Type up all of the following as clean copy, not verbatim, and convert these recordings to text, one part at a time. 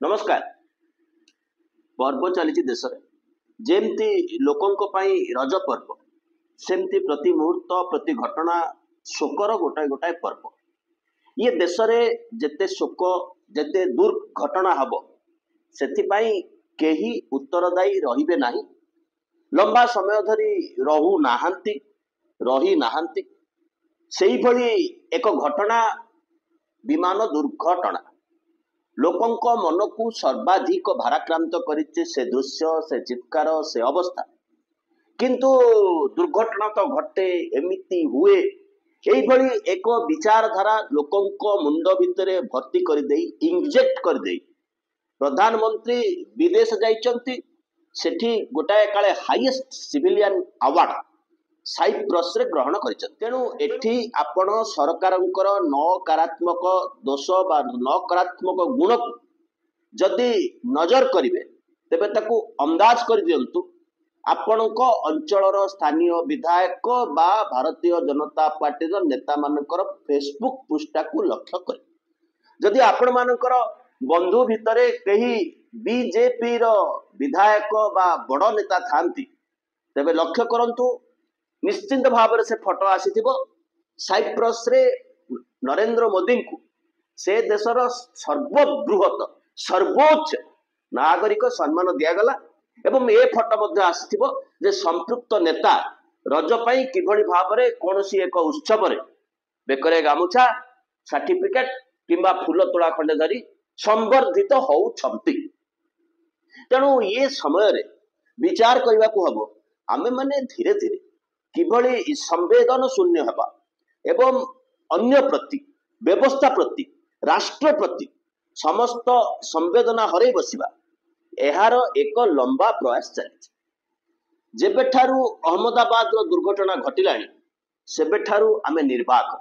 नमस्कार। पर्व चली देश जमती लोकों रज पर्व सेमती प्रति मुहूर्त प्रति घटना शोकर गोटाए गोटाए पर्व ये देश में जेते शोक जेते दुर्घटना हम से कहीं उत्तरदायी रहिबे नहीं। लंबा समय धरी रहू नाहांती रही नाहांती सेही भली एक घटना विमान दुर्घटना लोकों मन को सर्वाधिक भाराक्रांत करिचे से दृश्य से चित्कार से अवस्था। किंतु दुर्घटना तो घटे एमिति हुए यही भली एक विचारधारा लोकों मुंड भितर भर्ती कर दे इंजेक्ट कर दे प्रधानमंत्री विदेश जाइचंती सेठी गोटाए काले हाईएस्ट सिविलियन अवार्ड साइप्रस रे ग्रहण करिछन। तेणु एठी आपण सरकारंकर नकारात्मक दोष बा नकारात्मक गुण को जदि नजर करिवे तेबे ताकू अंदाज कर दियंतु आपणक अंचलर स्थानीय विधायक बा भारतीय जनता पार्टी नेता मानकर फेसबुक पृष्ठा को लक्ष्य कर जदि आपण मानकर बंधु भितरे कहीं बीजेपी रो विधायक बा बड़ नेता थांती तेबे लक्ष्य करंतु निश्चिंत भाव से फोटो आसी साइप्रस रे नरेंद्र मोदी को से देशर सर्वबृहत सर्वोच्च नागरिक सम्मान दिगला एवं ए फोटो आसी संपृक्त नेता रज पाई किभली भाव में कौन सी एक उत्सव बेकरे गामुछा सर्टिफिकेट किंबा फूल तोड़ा खंडे धरी संवर्धित होउछंती। तेणु ये समय रे विचार करने को हम आमे माने धीरे धीरे किभली संवेदन शून्य हेबा एवं अन्य प्रति व्यवस्था प्रति राष्ट्र प्रति समस्त संवेदना हरै बसिबा एहार एक लंबा प्रयास चली। जेबेठारू अहमदाबाद दुर्घटना घटिलाणी सेबेठारू आमे निर्वाक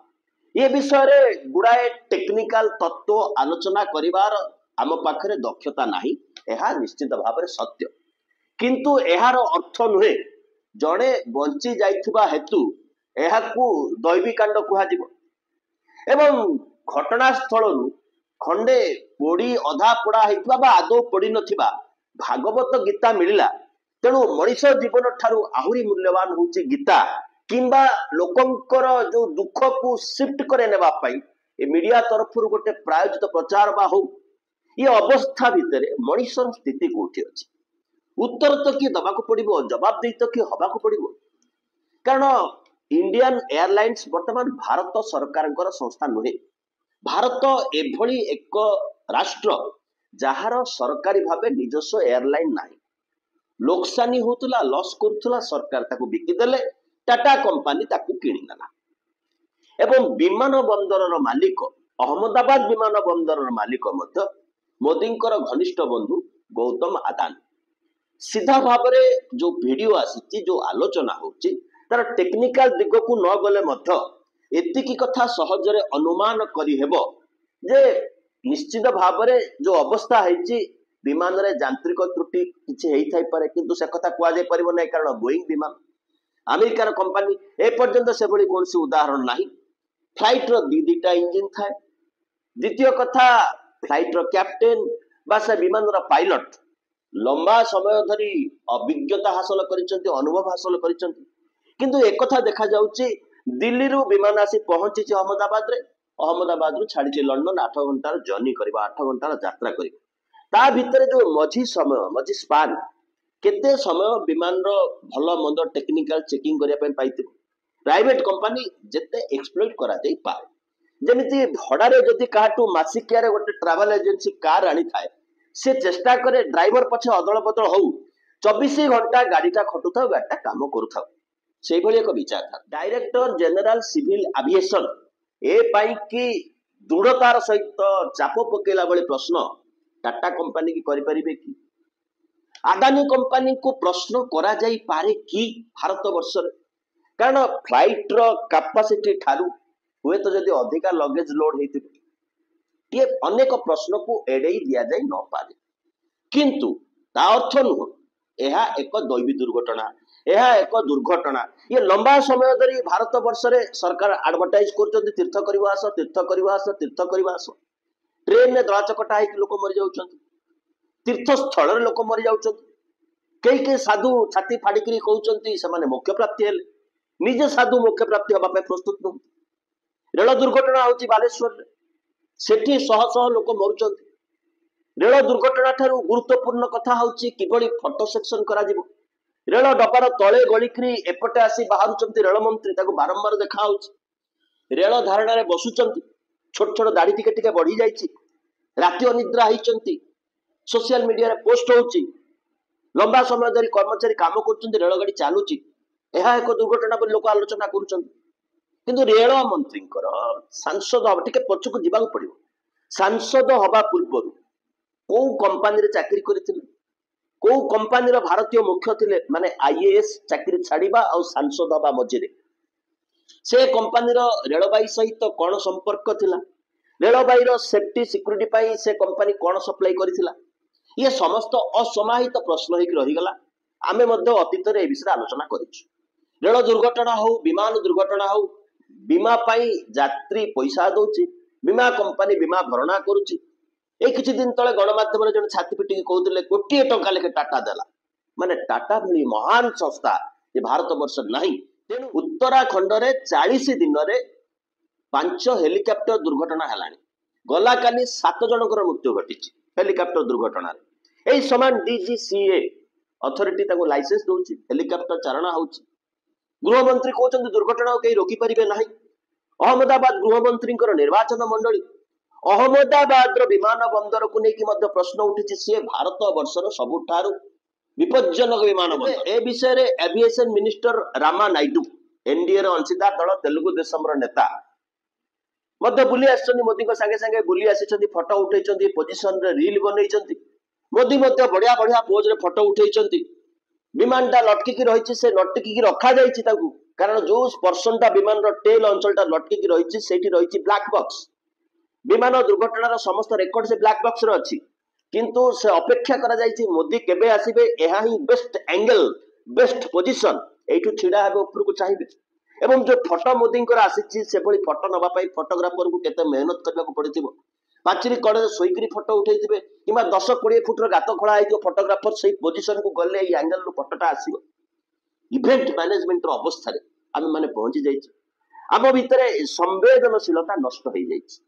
ये विषय रे गुड़ाए टेक्निकल तत्व आलोचना करिवार आम पाखरे दक्षता नाही एहा निश्चित भाव सत्य। किंतु एहार अर्थ नुहे जड़े बंची जाइथुबा हेतु एहाकू दैवीकांड कुहाजिबो एवं घटनास्थल खंडे पोड़ी अधा पोड़ा हेतुबा बा आदौ पोड़ी नथिबा भागवत गीता मिलिला। तेणु मनीष जीवन ठारू आहुरी मूल्यवान होची गीता किंबा लोकंकर जो दुख को शिफ्ट करे नेबा पई ए मीडिया तरफ गोटे प्रायोजित प्रचार बा हो ये अवस्था भितर मनीषर स्थिति कोठी अछि उत्तर तो किए दबा पड़ो जवाब दे तो किए हवा पड़ो। कारण इंडियन एयरलाइंस वर्तमान भारत सरकार संस्था नुहे। भारत एभली एक राष्ट्र जार सरकारी भावे निजस्व एयरलाइन नाही लोकसानी होतला लॉस करथला सरकार ताकू बिकिदेले टाटा कंपनी ताकू किणी नेला एवं विमान बंदर मालिक अहमदाबाद विमान बंदर मालिक मध्य मोदींकर घनिष्ठ बंधु गौतम अदानी सीधा भाव में जो वीडियो आसी जो आलोचना होची तार टेक्निकल दिग को न गले मध्य एतिकी कथा सहजरे अनुमान करी हेबो जे निश्चित भाव में जो अवस्था है विमान रे यांत्रिक त्रुटि किछि हेई थाई पारे किंतु से कथा कुआ जाय परिबो नै। कारण बोइंग विमान अमेरिकार कंपनी ए पर्यंत से भली कोनसी उदाहरण नाही। फ्लाइट रो दीटा इंजिन थाए। द्वितीय कथा फ्लाइट रो कैप्टेन बा से विमान रो पायलट लंबा समय धरी अभिज्ञता हासिल करिसंती अनुभव हासिल करिसंती किंतु एक कथा देखा जाउची दिल्ली रु विमान आसी पहुंची अहमदाबाद रे अहमदाबाद रु छाड़ी लंडन 8 घंटार जर्नी करबा 8 घंटार यात्रा करबा ता भितर जो मझी समय मझी स्पान केते समय विमान रो भलो मंद टेक्निकल चेकिंग करिया पय पाइतिबो। प्राइवेट कंपनी जेते एक्सप्लॉइट करा देई पाए जेमिति भड़ारे जदि काटू मासिकिया रे गोटे ट्रैवल एजेंसी कार आनी थाए से चेष्टा करे ड्राइवर पछे अदल बदल हो 24 घंटा गाड़ीटा खटुथाउ गाड़ीटा काम करूथाउ से भली एक विचार था। डायरेक्टर जनरल सिविल एविएशन ए पाई कि दृढ़तार सहित चाप पकेला बळे प्रश्न टाटा कंपनी की करि परिबे कि अदानी कंपनी को प्रश्न करा जाई पारे कि भारत वर्ष रे। कारण फ्लाइट रो कैपेसिटी ठारू हुए तो जदि अधिका लगेज लोड हेतिबे ये अनेक प्रश्न को एड़े दिया जाए न पारे किंतु ता अर्थ नुह यह एक दैवी दुर्घटना यह एक दुर्घटना ये लंबा समय धरी भारत वर्ष रे सरकार एडवर्टाइज कर तीर्थ करवा आस तीर्थ करवा आस तीर्थ करवा आस ट्रेन में दला चकटा लोक मरी जाउछंती तीर्थस्थल लोक मरी जाऊँ कई साधु छाती फाड़िकी कहते से मोक्ष प्राप्ति हेले निजे साधु मोक्ष प्राप्ति हाँपे प्रस्तुत नुह रेल दुर्घटना हूँ बालेश्वर सेठी शह शह लोक मरुंच रेल दुर्घटना ठारू गुरुत्वपूर्ण कथा हूँ किभली फटो सेक्शन करा रेल डबार तले गलिकी एपटे आसी बाहर रेल मंत्री बारंबार देखा रेल धारणा बसुंच छोट छोट दाढ़ी टिके टिके बढ़ी जाइए राति अनिद्रा होती सोशल मीडिया पोस्ट होची लंबा समय धरी कर्मचारी काम कर रेल गाड़ी चलुची यह एक दुर्घटना लोक आलोचना करूँ रेल मंत्री सांसद हम टे पछक जावाक पड़ो सांसद हवा पूर्व कौ कंपानी चाकरी करथिले कौ कंपानी भारतीय मुख्य थिले माने आईएएस चाकरी छाड़िबा और सांसद हवा मझे से कंपानी रेलबाई सहित कौन संपर्क थिला रेलबाई सेफ्टी सिक्यूरीटी पाई से कंपानी कौन सप्लाई करथिला ये समस्त असमाहित प्रश्न होकर रहीगला आमे मध्य अतीत ए विषय आलोचना करिछु रेल दुर्घटना हो विमान दुर्घटना हो बीमा पाई यात्री पैसा दउची बीमा कंपानी बीमा भरणा करुची ए किछि दिन तले गणमाध्यम जन छाती पिटिकी कहते कोटी टंका लेखे टाटा देला माने टाटा भली महान संस्था ये भारत वर्ष नहीं तेणु उत्तराखंड रे 40 दिन रे 5 हेलिकॉप्टर दुर्घटना हेलानी गला काली 7 जनकर मृत्यु घटी हेलिकॉप्टर दुर्घटना रे एई समान डीजीसीए अथॉरिटी ताको लाइसेंस दोची हेलिकॉप्टर चारणा होची गृहमंत्री कहते दुर्घटना कहीं रोकी पारिबे नहीं अहमदाबाद गृहमंत्री निर्वाचन मंडली अहमदाबाद विमान बंदर को लेकिन प्रश्न उठी सी भारत वर्षर सबुठारु विपज्जनक विमान बंदर ए विषय रे aviation minister Rama Naidu NDA अंशीदार दल तेलुगु देशम नेता मध्य बुली आसी मोदी संगे संगे बुली आसी फटो उठे पोजिशन रे रील बनई मोदी बढ़िया बढ़िया पोज रे फटो उठे विमानटा लटकिकी रही से लटकिकी रखा जाइए कारण जो पर्सन विमान टेल अंचलटा लटकिकी रही ब्लैक बॉक्स विमान दुर्घटनार समस्त रेकर्ड से ब्लैक बॉक्स रे अछि किंतु से अपेक्षा करा जाइछि मोदी केबे आसीबे एहा ही बेस्ट एंगल बेस्ट पोजीशन एठु छिडा हेबे ऊपर को चाहिबे एवं जो फोटो मोदी आसी से भली फोटो नबा पाई फोटोग्राफर को केते मेहनत करबा को पड़िथिबो पाचरी कड़े सोईकरी फोटो उठेइथिबे किबा 10-20 फुट गात खळा आइतो फोटोग्राफर सही पोजीशन को गले एई एंगल रो फोटोटा आसीबो इवेंट मैनेजमेंट रो अवस्था रे आमे माने पहुंची जाइछि आम भितरे संवेदनशीलता नष्ट हो जाइछि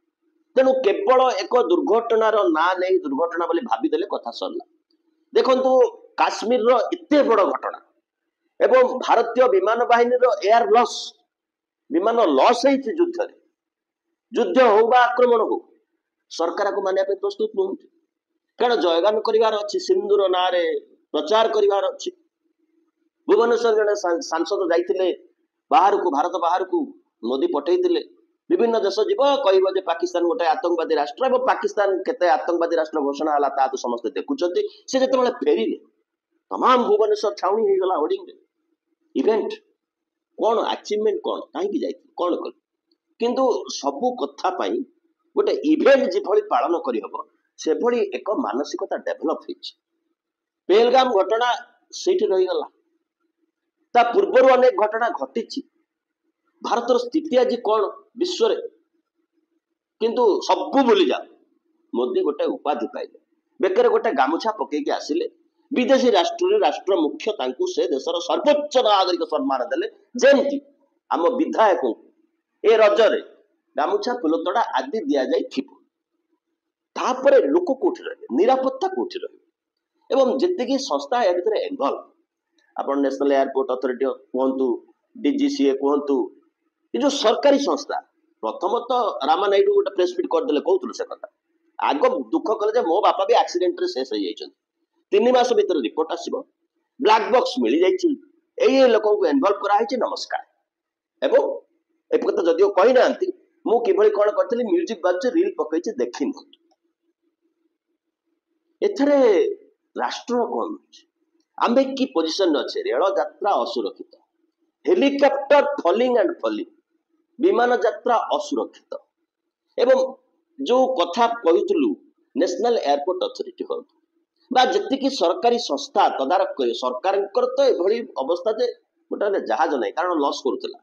तेणु केवल एक दुर्घटनार ना नहीं दुर्घटना बोली भावीदेले कथा सरला देखंतु काश्मीर रो एते बड़ घटना एवं भारतीय विमान बाहिनी रो एयर लॉस विमान लॉस है युद्ध युद्ध हो बा आक्रमण हो सरकार को मानिया पे प्रस्तुत नुहति कारण जयगान करिवार अछि सिंदूर ना रे प्रचार करिवार अछि भुवनेश्वर जने सांसद जाइथिले बाहर को भारत बाहर को मोदी पठेइथिले विभिन्न देश जीव कह पाकिस्तान गोटे आतंकवादी राष्ट्र और पाकिस्तान केते आतंकवादी राष्ट्र घोषणा है ता तो समस्त देखुंत से जो फेरिले तमाम भुवनेश्वर छाउनी हो गला होर्डिंग इवेंट कौन अचीवमेंट कौन कहीं जाए कौन कर किंतु सबु कथा पाई गोटे इवेंट जिभली पालन करहब से भली एक मानसिकता डेभलप होइछि पहलगाम घटना सेठी रहीगला ता पूर्वर अनेक घटना घटी भारतर स्थिति आज कौन विश्व रे किंतु सबू भूली जा मोदी गोटे उपाधि पाइले बेकर गोटे गामुछा पकईकी आसिले विदेशी राष्ट्र मुख्य तांकु से देशर सर्वोच्च नागरिक सम्मान देले जेमती आम विधायक ए रजरे गामुछा फुलतोड़ा आदि दिया जाई थिबो तापरे लोक कोठी रहे निरापत्ता कोठी रहे एवं जेतिकी संस्था ए भितरे इन्वॉल्व आपण नेशनल एयरपोर्ट अथॉरिटी कहंतु डीजीसीए कहंतु ये जो सरकारी संस्था प्रथम तो रामा नायडू गोटे प्रेस मिट करदे कहूँ से कथा आग दुख कले मो बापा भी एक्सीडेंट रे शेष हो 3 मास भीतर रिपोर्ट आसो ब्लैक बॉक्स मिल जाइए लोक इनवल्व कराई नमस्कार एवं एक जदिव कही ना मुझे कौन करी म्यूजिक बाजुचे रील पकई देखी एथरे राष्ट्र कौन आमे की पोजिशन अच्छे रेल यात्रा असुरक्षित हेलिकॉप्टर फॉलिंग एंड फॉलिंग विमान यात्रा असुरक्षित एवं जो कथा कहूँ नेशनल एयरपोर्ट अथॉरिटी हो जी सरकारी संस्था तदारख कर सरकार तो यह अवस्था जे गोटे जहाज नहीं कारण लॉस करूला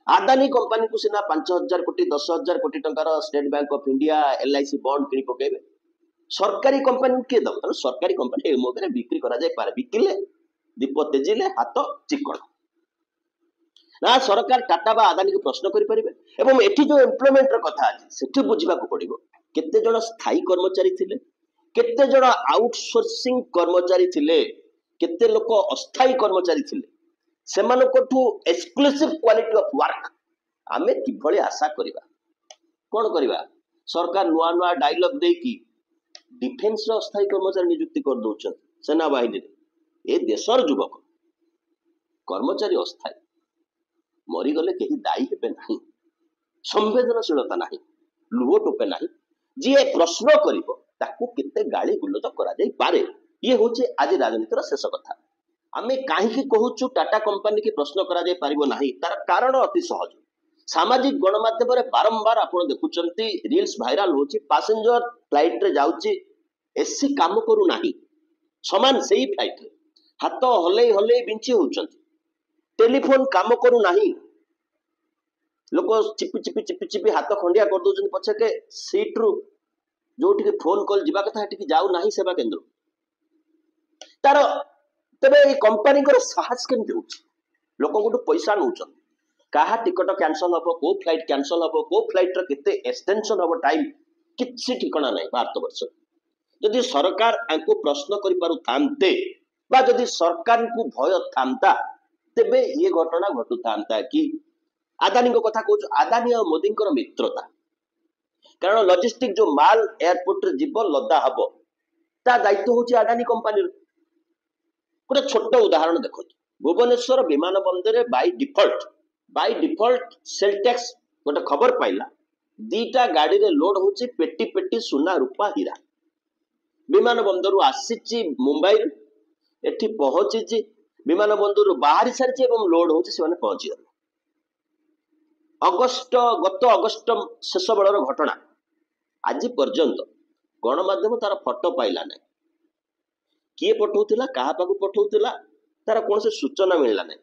आदानी कंपनी को सीना 5,000 कोटी 10,000 कोटी टंकार State Bank of India LIC bond किणी पकेबे सरकारी कंपनी किए दब तेणु सरकारी कंपनी ए मौके बिक्री करा जाय पारे बिकिले दीप तेजिले हाथ चिकण ना सरकार टाटा बा आदानी को प्रश्न करें एवं एठी जो एम्प्लॉयमेंट कथा अच्छे सेठी बुझा पड़ो केते जण स्थायी कर्मचारी थिले केते जण आउटसोर्सिंग कर्मचारी थिले केते लोक अस्थायी कर्मचारी थिले सेमानकठू एक्सक्लूसिव क्वालिटी ऑफ वर्क आमे किभଳି आशा करिबा कोन करिबा सरकार नुआ नुआ डायलॉग देकी डिफेन्स रो अस्थायी कर्मचारी नियुक्ति कर दउछन सेना बाहिनी ए देशर युवक कर्मचारी अस्थायी मरीगले कहीं दायी हेबे नहीं संवेदनशीलता नहीं लुह टोपे नहीं जी प्रश्न करिवो ताकू केते गाली गुलज करा जाई पारे ये होचे आज राजनीतिर शेष कथा आमे काहे कहूचु टाटा कंपनी की प्रश्न करा जाई पारिबो नहीं तार कारण अति सहज सामाजिक गणमाध्यम रे बारंबार आपण देखुचंती रील्स वायरल होची पैसेंजर फ्लाइट रे जाउची एसी काम करू नाही समान सेही फ्लाइट रे हाथ हले हले बिंची होचंती टेलीफोन काम करू नाही लोक चिपी चिपी चिपी चिपी हाथ खंडिया कर दउछन पछे के सीट रु जोठी फोन कॉल जीवा कथा हेठी जाऊ नाही सेवा केंद्र तार तबे ए कंपनी को साहस केमति होची लोक गोटू पैसा नउछन काहा टिकट कैंसल हबो को फ्लाइट कैंसल हबो को फ्लाइट रे केते एक्सटेंशन हबो टाइम किछि ठिकाना नाही भारत वर्ष यदि सरकार आंको प्रश्न करि पारु थांते बा यदि सरकार को भय थांता तेबे ये घटना घटू थांता कि आदानी को कथा कहूँ आदानी और मोदी मित्रता कारण लॉजिस्टिक जो माल एयरपोर्ट रे जीव लदा हम ता दायित्व होची आदानी कंपनी गोटे छोट उदाहरण देखो भुवनेश्वर विमान बंदर बाय डिफॉल्ट सेल टैक्स गोटे खबर पाइला दीटा गाड़ी रे लोड होची पेटी पेटी सुना रूपा हीरा विमान बंदर आसी मुंबई एठी पहुंची विमान बंदर बाहरी सारी एवं लोड होची से पहुंची गले गत अगस्ट शेष बेलर घटना आज पर्यंत गणमाध्यम तार फटो पाइला ना किए पठाउथिला कहा पाकु पठाउथिला तार कौन से सूचना मिलला ना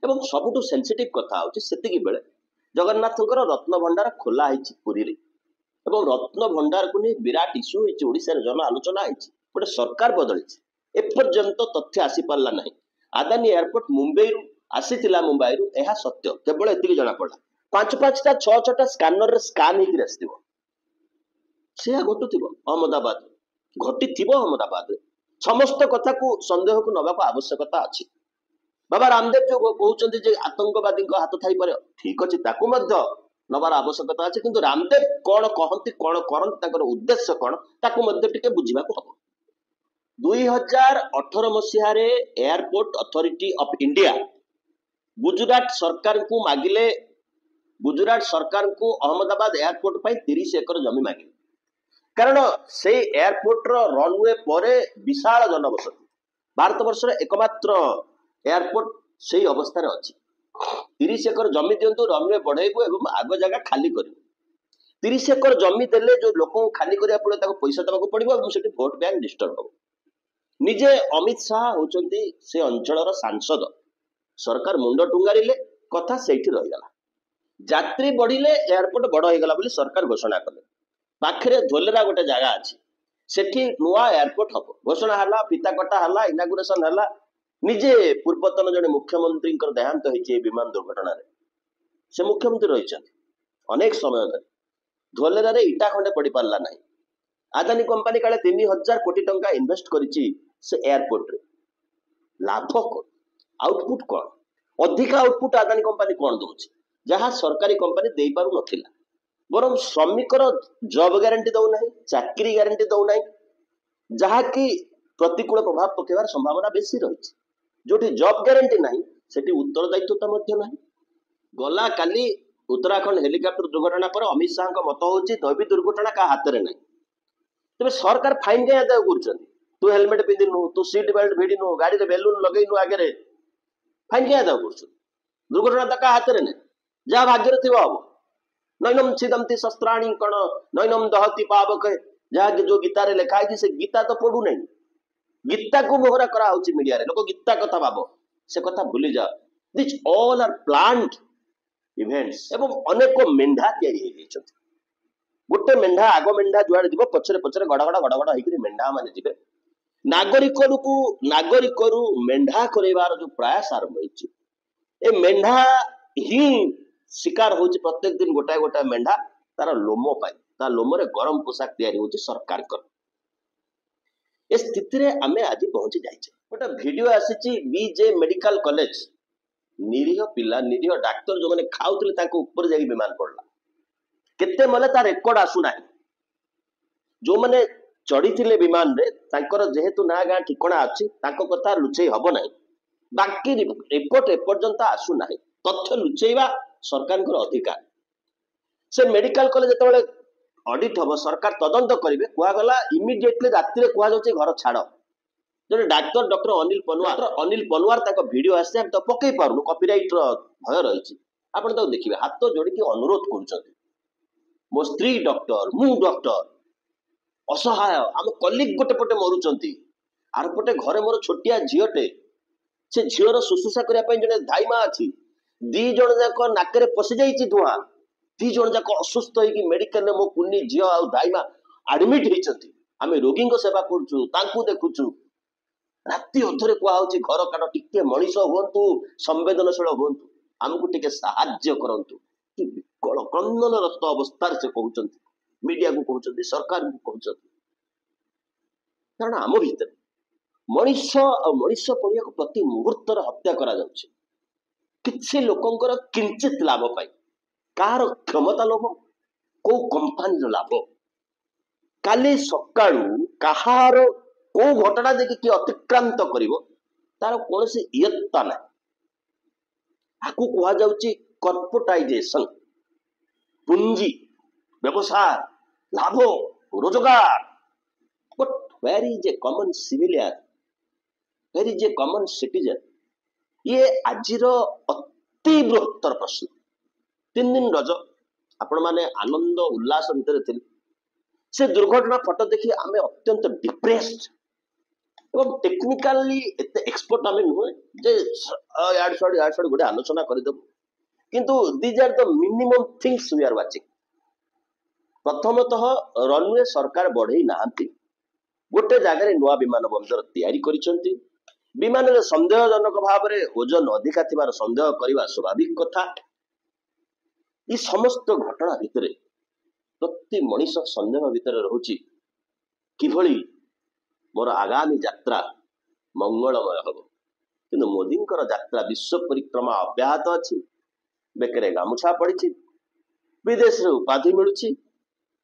एवं सबुठु सेंसिटिव कथा होची सेतिकी बेले जगन्नाथकर रत्न भंडार खोला होईची पुरी रे एवं रत्न भंडार को नहीं विराट इश्यू होईची ओडिसा रे जन आलोचना होईची गोटे सरकार बदलिची एपर्यंत तथ्य आसी पारला नाही आदानी एयरपोर्ट मुंबई रु आसीथिला मुंबई रु एहा सत्य केवल एतिकी जणा पडला 5-5टा 6-6टा स्कैनर रे स्कैन हेकि आसीथिबो से घटुथिबो अहमदाबाद घटिथिबो अहमदाबाद रे समस्त कथा को संदेह को नबा को आवश्यकता अछि बाबा रामदेव जो कहउचंती जे आतंकवादी को हाथ थाई पारे ठीक अछि ताकू मध्य नबार आवश्यकता अछि किंतु रामदेव कोन कहंती कोन करंती ताकर उद्देश्य कोन ताकू मध्य टिके बुझिबा को हबो 2018 मसीहा रे airport authority of India Gujarat सरकार को मागिले गुजरात सरकार को अहमदाबाद एयरपोर्ट पर 30 एकर जमी मांगे कारण से एयरपोर्ट रनवे पर विशाल जनबसती भारत वर्ष एकमात्र एयरपोर्ट से अवस्था अच्छी 30 एकर जमी दिंतु रनवे बढ़ेबू एवं आग जगह खाली कर 30 एकर जमी देले जो लोक खाली करा पड़े पैसा देवाक पड़ो और भोट बैंक डिस्टर्ब हम निजे अमित शाह होचंती से अंचल सांसद सरकार मुंड टुंगारिले कथा सेठी रहीगला यात्री बढ़िले एयरपोर्ट बड़ होगला बोली सरकार घोषणा कले पाखरे धोलेरा गोटे जगह अच्छी सेठी नुआ एयरपोर्ट हम घोषणा हला पिता कटा हला इनागुरेशन हला निजे पूर्वतन जने मुख्यमंत्री देहांत होइछे विमान दुर्घटना रे से मुख्यमंत्री रही अनेक समय धरि धोलेरा रे इटा खंडे पड़ी पारला नहीं आदानी कंपनी काले 3000 कोटी टंका इन्वेस्ट करिछि से एयरपोर्ट रे लाभ कोन आउटपुट कोन अधिक आउटपुट आदानी कंपनी कोन दोछि जहाँ सरकारी कंपनी दे पारु नथिला बरम श्रमिकर जॉब गारंटी दउ नाही चाकरी गारंटी दउ नाही जहाँ की प्रतिकूल प्रभाव पकेबार संभावना बेसी रही जोठी जॉब गारंटी नाही सेठी उत्तरदायित्वता मध्य नाही गला काली उत्तराखंड हेलिकॉप्टर दुर्घटना पर अमित शाह का मत होची दैवी दुर्घटना का हाथ रे नाही तबे सरकार फाइन के आदाय करछन तू हेलमेट पिंदिनु तू सीट बेल्ट भिडिनु गाड़ी रे बेलून लगैनु आगे रे फाइन के आदाय करछन दुर्घटना त का हाथ रे नाही जा भाग्य थिबो अब नैनम छिदंती शस्त्राणी कण नैनम दहति पावक जहाँ जो गीता रे लिखा है से गीता तो पढ़ू नहीं गीता को मोहरा करा होची मीडिया रे लोक गीता कथा भाबो से कथा भूली जा this all are planned events एवं अनेक मेंढा तैयारी हे गोटे मेंढा आग मेंढा जुआड़े जीव पछरे पछरे गड़गड़ गड़गड़ होकर मेंढा माने जीवे नागरिकरू मेंढा करार जो प्रयास आरंभ होती ए मेंढा ही शिकार होची प्रत्येक दिन गोटाए गोटाए मेंढा तार लोम पाई ता लोम रे गरम पोशाक तैयारी होची सरकार कर ए स्थिति रे आमे आज पहुंची जाइछे गोटे वीडियो आसीची बीजे मेडिकल कॉलेज निरीह पिला निरीह डाक्टर जो माने खाउतले ताको ऊपर जाई विमान पड़ला केते मले ता रेकॉर्ड आसु नाही जो माने चढ़ी विमान रे तांकर जेहेतु ना गाँ ठिकଣା अच्छी कथा लुचेई हब ना बाकी रिपोर्ट एपर्यंत आसु ना तथ्य लुचेवा सरकार अधिकार से मेडिकल कॉलेज जो ऑडिट हम सरकार तदंत करेंगे कहगला इमिडिएटली राति कहुचे घर छाड़ जो डॉक्टर अनिल पनवार वीडियो आसे हम तो पकई पार्नु कॉपीराइट भय रही आप देखिए हाथ जोड़ी अनुरोध कर मो स्त्री डॉक्टर मु डॉक्टर असहाय आम कलिग गोटे पटे मरुचंती आर पटे घरे मोर छोटिया झीटे से झीर शुश्रूषा करने जड़े दाइमा अच्छी दी जन जाक नाकरे पशि जाइए धुआं दी जन जाक असुस्थ होगी मेडिकल मो कुनी झी आ दाइमा आडमिट होती आम रोगी सेवा करुचु देखुचु राति अधरे कहुच्छी घर काट टिके मनीष हूँ संवेदनशील हूँ आमको टिके साहाय्य करंतु विकल क्रंदन रत अवस्था से कहते मीडिया को कहते सरकार को कहते कारण आम भीतर मनीष और मनीष पड़िया प्रति मुहूर्त हत्या करा जाउछि किछि लोकंकर किंचित लाभ पाई कार क्षमता लोभ को कंपनी लाभ काली सकाळू कहार को घटना देखि कि अतिक्रांत करिवो तार कोनोसी इयत्ता ना आकु कहा जाउछि कॉर्पोरेटाइजेशन पूंजी व्यवसाय लाभ रोजगार but where is a common civilian where is a common citizen ये आजिर अति बृहत्तर प्रश्न 3 दिन रज आपण माने आनंद उल्लास भितर थे से दुर्घटना फोटो देखि आमे अत्यंत डिप्रेस्ड एवं टेक्निकली एते एक्सपर्ट आमे नुहे जे याड साइड गोटे आलोचना करदेबु किंतु these are the minimum things we are watching प्रथमतः रनवे सरकार बढ़ई नांती गोटे जगह नुआ विमान बंदर तैयारी करिसंती विमान रे संदेहजनक भाव में ओजन अधिका थिबार संदेह करवा स्वाभाविक कथा ये समस्त घटना भितर प्रति मनीष संदेह भितर रहुची किभली मोर आगामी यात्रा मंगलमय हम किंतु मोदींकर यात्रा विश्व परिक्रमा अब्याहत अच्छी बेकरे गामुछा पड़ी विदेश उपाधि मिलूची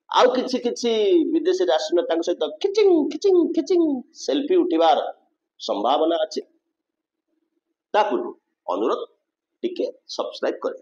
आउ किछि किछि विदेशी राष्ट्रनेता सहित खिचिंग खिचिंग खिचिंग सेल्फी उठिबार संभावना अच्छी अनुरोध टिके सब्सक्राइब करें।